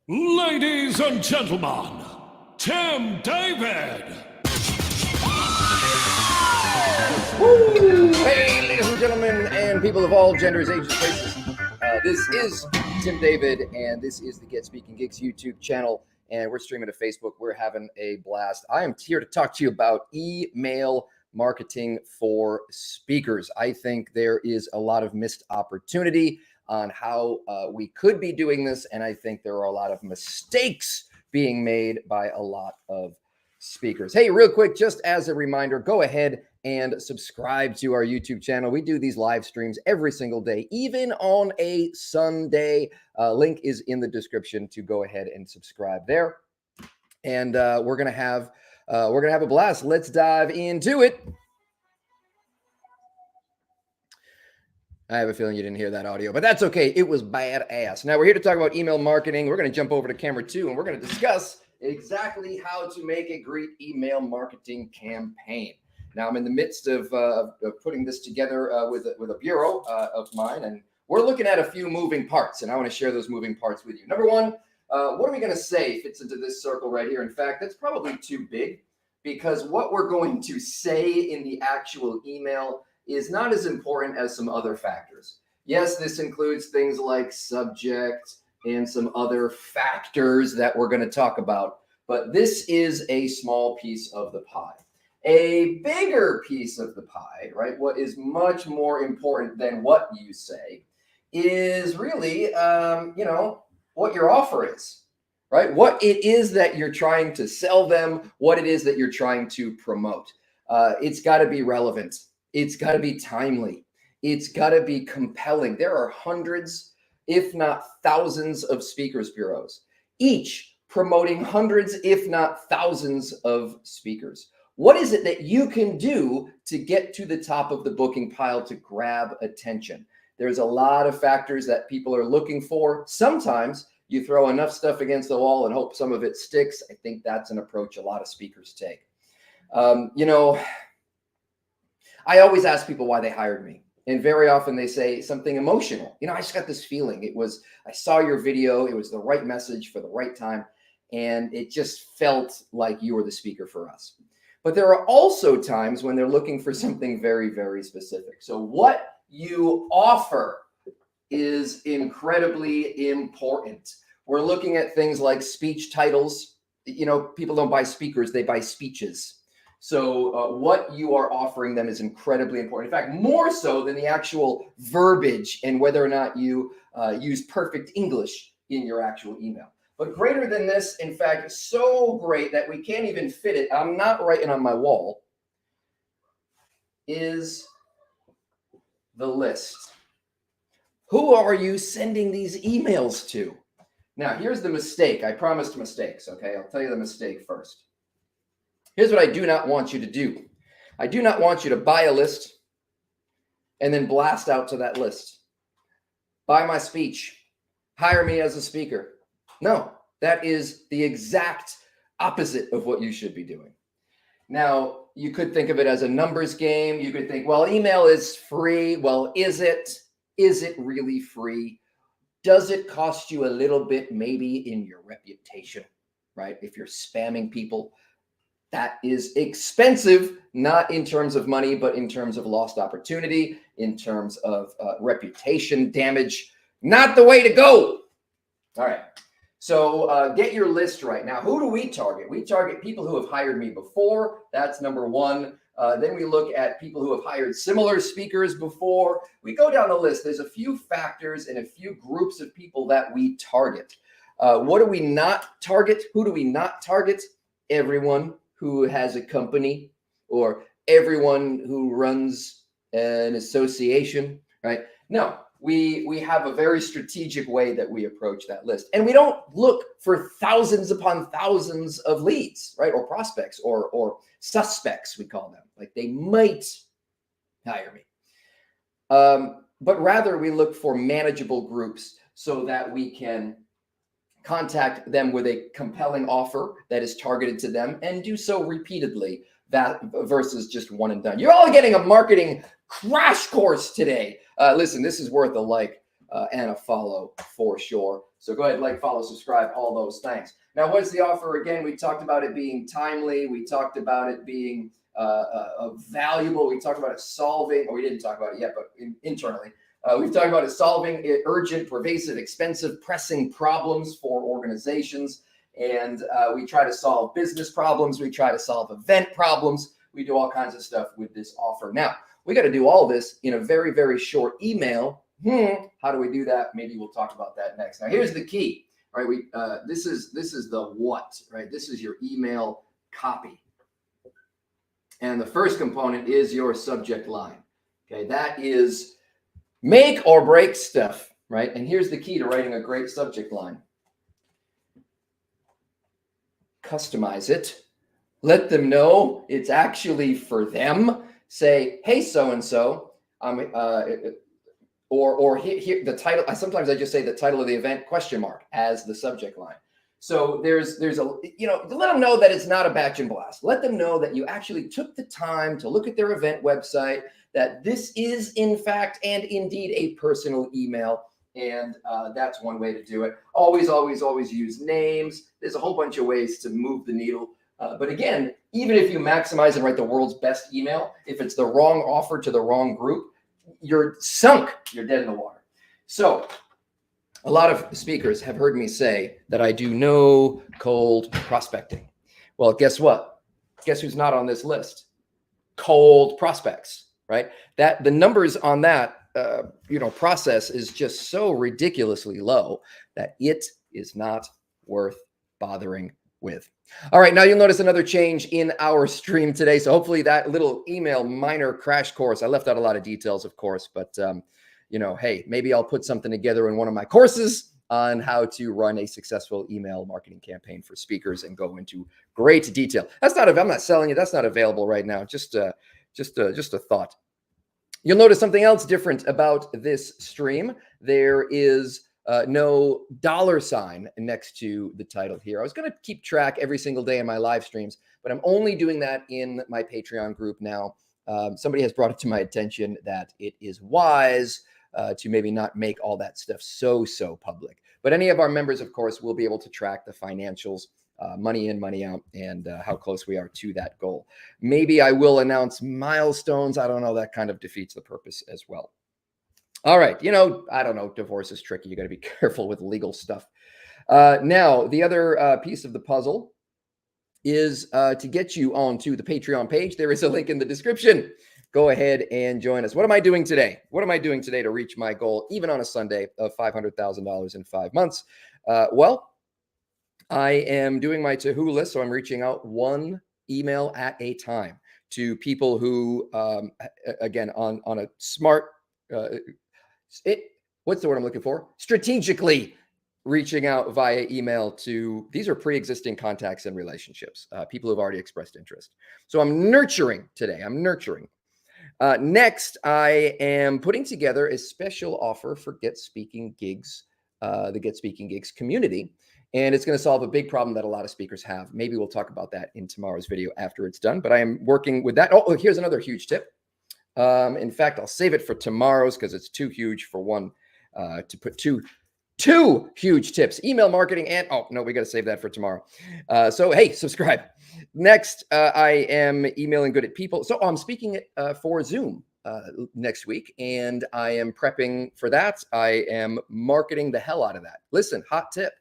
Ladies and gentlemen, Tim David. Woo! Hey, ladies and gentlemen, and people of all genders, ages, races. This is Tim David, and this is the Get Speaking Gigs YouTube channel, and we're streaming to Facebook. We're having a blast. I am here to talk to you about email marketing for speakers. I think there is a lot of missed opportunity on how we could be doing this, and I think there are a lot of mistakes being made by a lot of speakers. Hey, real quick, just as a reminder, go ahead and subscribe to our YouTube channel. We do these live streams every single day, even on a Sunday. Link is in the description to go ahead and subscribe there. And we're gonna have a blast. Let's dive into it. I have a feeling you didn't hear that audio, but that's okay. It was badass. Now we're here to talk about email marketing. We're going to jump over to camera 2, and we're going to discuss exactly how to make a great email marketing campaign. Now I'm in the midst of putting this together with a bureau of mine, and we're looking at a few moving parts, and I want to share those moving parts with you. Number one, what are we going to say fits into this circle right here? In fact, that's probably too big, because what we're going to say in the actual email is not as important as some other factors. Yes, this includes things like subject and some other factors that we're going to talk about, but this is a small piece of the pie. A bigger piece of the pie, right? What is much more important than what you say is really, what your offer is, right? What it is that you're trying to sell them, what it is that you're trying to promote. It's got to be relevant. It's got to be timely. It's got to be compelling. There are hundreds, if not thousands, of speakers bureaus, each promoting hundreds, if not thousands, of speakers. What is it that you can do to get to the top of the booking pile to grab attention? There's a lot of factors that people are looking for. Sometimes you throw enough stuff against the wall and hope some of it sticks. I think that's an approach a lot of speakers take. I always ask people why they hired me. And very often they say something emotional. I just got this feeling. I saw your video. It was the right message for the right time. And it just felt like you were the speaker for us. But there are also times when they're looking for something very, very specific. So what you offer is incredibly important. We're looking at things like speech titles. People don't buy speakers, they buy speeches. So what you are offering them is incredibly important. In fact, more so than the actual verbiage and whether or not you use perfect English in your actual email. But greater than this, in fact, so great that we can't even fit it, I'm not writing on my wall, is the list. Who are you sending these emails to? Now, here's the mistake. I promised mistakes, okay? I'll tell you the mistake first. Here's what I do not want you to do. I do not want you to buy a list and then blast out to that list. Buy my speech. Hire me as a speaker. No, that is the exact opposite of what you should be doing. Now, you could think of it as a numbers game. You could think, well, email is free. Well, is it? Is it really free? Does it cost you a little bit maybe in your reputation, right? If you're spamming people. That is expensive, not in terms of money, but in terms of lost opportunity, in terms of reputation damage. Not the way to go. All right. So get your list right. Now, who do we target? We target people who have hired me before. That's number one. Then we look at people who have hired similar speakers before. We go down the list. There's a few factors and a few groups of people that we target. What do we not target? Who do we not target? Everyone who has a company or everyone who runs an association, right? No, we have a very strategic way that we approach that list. And we don't look for thousands upon thousands of leads, right? Or prospects or suspects, we call them. Like they might hire me. But rather we look for manageable groups so that we can contact them with a compelling offer that is targeted to them and do so repeatedly, that versus just one and done. You're all getting a marketing crash course today. Listen, this is worth a like. and a follow for sure. So go ahead, like, follow, subscribe, all those things. Now, what's the offer again? We talked about it being timely. We talked about it being valuable. We talked about it solving, or we didn't talk about it yet, but internally. We've talked about it solving urgent, pervasive, expensive, pressing problems for organizations. And we try to solve business problems. We try to solve event problems. We do all kinds of stuff with this offer. Now, we got to do all this in a very, very short email. How do we do that? Maybe we'll talk about that next. Now, here's the key, right? This is the what, right? This is your email copy. And the first component is your subject line. Okay, that is make or break stuff, right? And here's the key to writing a great subject line. Customize it. Let them know it's actually for them. Say, hey, so-and-so, or here the title. Sometimes I just say the title of the event ? As the subject line. So there's a, let them know that it's not a batch and blast. Let them know that you actually took the time to look at their event website, that this is in fact and indeed a personal email. And that's one way to do it. Always, always, always use names. There's a whole bunch of ways to move the needle. But again, even if you maximize and write the world's best email, if it's the wrong offer to the wrong group, you're sunk. You're dead in the water. So a lot of speakers have heard me say that I do no cold prospecting. Well, guess what? Guess who's not on this list? Cold prospects, right? That the numbers on that process is just so ridiculously low that it is not worth bothering with. All right, now you'll notice another change in our stream today. So hopefully that little email minor crash course, I left out a lot of details, of course, but hey, maybe I'll put something together in one of my courses on how to run a successful email marketing campaign for speakers and go into great detail. I'm not selling it. That's not available right now. Just a thought. You'll notice something else different about this stream. There is no $ next to the title here. I was going to keep track every single day in my live streams, but I'm only doing that in my Patreon group now. Somebody has brought it to my attention that it is wise to maybe not make all that stuff so public. But any of our members, of course, will be able to track the financials, money in, money out, and how close we are to that goal. Maybe I will announce milestones. I don't know. That kind of defeats the purpose as well. All right. I don't know. Divorce is tricky. You got to be careful with legal stuff. Now, the other piece of the puzzle is to get you onto the Patreon page. There is a link in the description. Go ahead and join us. What am I doing today? What am I doing today to reach my goal, even on a Sunday, of $500,000 in 5 months? Well, I am doing my to-who list. So I'm reaching out one email at a time to people who, again, on a smart, what's the word I'm looking for? Strategically reaching out via email to, these are pre-existing contacts and relationships, people who've already expressed interest. So I'm nurturing today. Next, I am putting together a special offer for Get Speaking Gigs, the Get Speaking Gigs community. And it's going to solve a big problem that a lot of speakers have. Maybe we'll talk about that in tomorrow's video after it's done, but I am working with that. Oh, here's another huge tip. In fact, I'll save it for tomorrow's because it's too huge for one to put two huge tips, email marketing, and we got to save that for tomorrow. So, hey, subscribe. Next, I am emailing good at people. So I'm speaking for Zoom next week, and I am prepping for that. I am marketing the hell out of that. Listen, hot tip.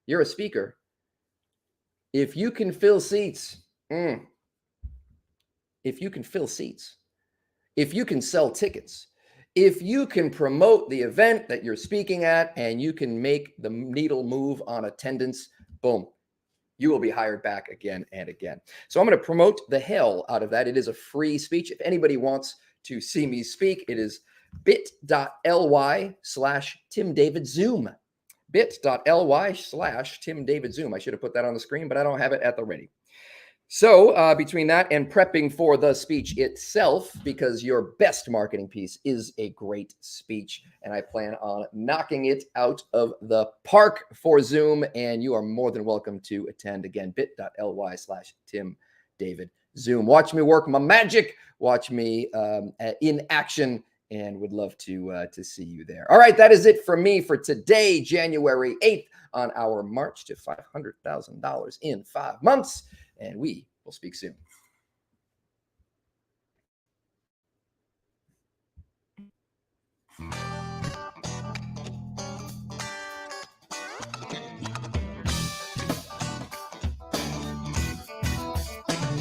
You're a speaker. If you can fill seats, if you can sell tickets, if you can promote the event that you're speaking at, and you can make the needle move on attendance, boom, you will be hired back again and again. So I'm going to promote the hell out of that. It is a free speech. If anybody wants to see me speak, it is bit.ly/TimDavidZoom. bit.ly/TimDavidZoom. I should have put that on the screen, but I don't have it at the ready. So between that and prepping for the speech itself, because your best marketing piece is a great speech, and I plan on knocking it out of the park for Zoom, and you are more than welcome to attend. Again, bit.ly/TimDavidZoom. Watch me work my magic. Watch me in action and would love to see you there. All right, that is it from me for today, January 8th, on our march to $500,000 in 5 months, and we will speak soon.